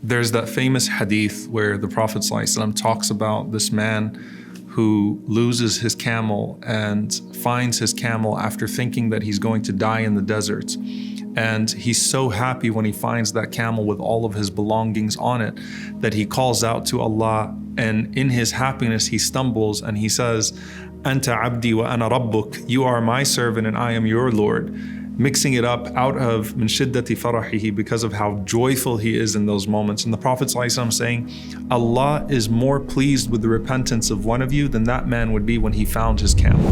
There's that famous hadith where the Prophet ﷺ talks about this man who loses his camel and finds his camel after thinking that he's going to die in the desert. And he's so happy when he finds that camel with all of his belongings on it that he calls out to Allah, and in his happiness he stumbles and he says, Anta abdi wa ana rabbuk, you are my servant and I am your Lord, mixing it up out of min shiddati farahihi, because of how joyful he is in those moments. And the Prophet ﷺ saying, Allah is more pleased with the repentance of one of you than that man would be when he found his camel.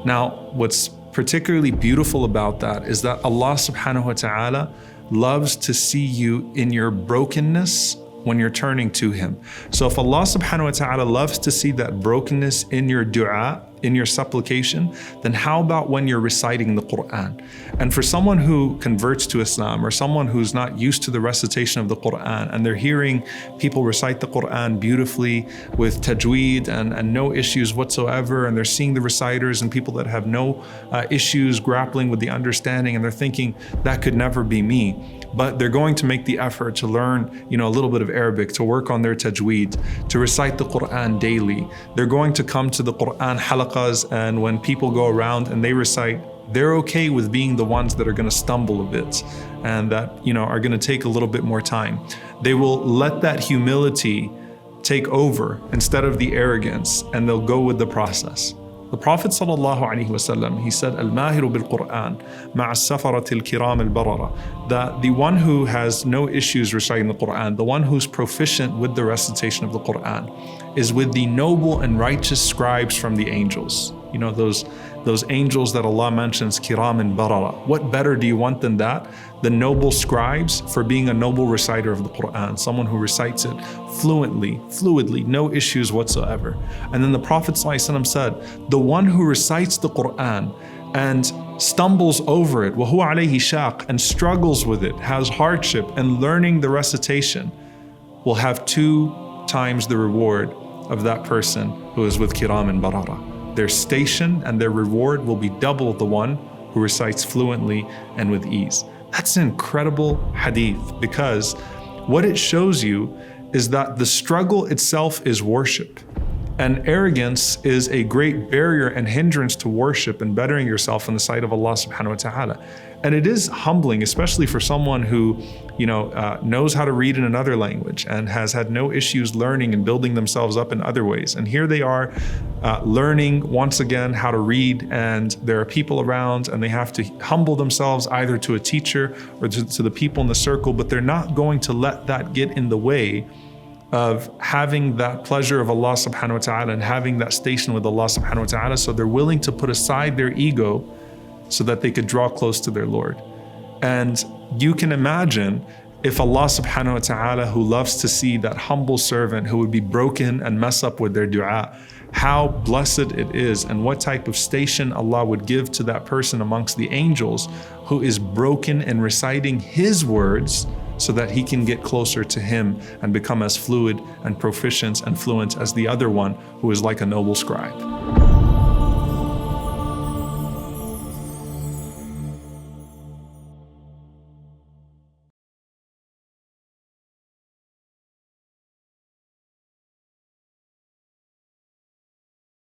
Now, what's particularly beautiful about that is that Allah subhanahu wa ta'ala loves to see you in your brokenness when you're turning to Him. So if Allah subhanahu wa ta'ala loves to see that brokenness in your dua, in your supplication, then how about when you're reciting the Quran? And for someone who converts to Islam, or someone who's not used to the recitation of the Quran, and they're hearing people recite the Quran beautifully with tajweed and no issues whatsoever, and they're seeing the reciters and people that have no issues grappling with the understanding, and they're thinking, that could never be me. But they're going to make the effort to learn, a little bit of Arabic, to work on their tajweed, to recite the Quran daily. They're going to come to the Quran halaqas, and when people go around and they recite, they're okay with being the ones that are going to stumble a bit and that, are going to take a little bit more time. They will let that humility take over instead of the arrogance, and they'll go with the process. The Prophet ﷺ, he said, Al-Mahiru bil-Quran, ma'a-safarati al-kiram al-barara, that the one who has no issues reciting the Quran, the one who's proficient with the recitation of the Quran, is with the noble and righteous scribes from the angels. Those angels that Allah mentions, kiram and barara. What better do you want than that? The noble scribes for being a noble reciter of the Quran, someone who recites it fluidly, no issues whatsoever. And then the Prophet ﷺ said, the one who recites the Quran and stumbles over it, وَهُوَ عَلَيْهِ شَاقٍ, and struggles with it, has hardship, and learning the recitation, will have 2 times the reward of that person who is with kiram and barara. Their station and their reward will be double the one who recites fluently and with ease. That's an incredible hadith, because what it shows you is that the struggle itself is worship. And arrogance is a great barrier and hindrance to worship and bettering yourself in the sight of Allah subhanahu wa ta'ala. And it is humbling, especially for someone who, knows how to read in another language and has had no issues learning and building themselves up in other ways. And here they are learning once again how to read, and there are people around, and they have to humble themselves either to a teacher or to the people in the circle, but they're not going to let that get in the way of having that pleasure of Allah subhanahu wa ta'ala and having that station with Allah subhanahu wa ta'ala. So they're willing to put aside their ego so that they could draw close to their Lord. And you can imagine if Allah subhanahu wa ta'ala, who loves to see that humble servant who would be broken and mess up with their dua, how blessed it is, and what type of station Allah would give to that person amongst the angels who is broken and reciting His words so that he can get closer to Him and become as fluid and proficient and fluent as the other one who is like a noble scribe.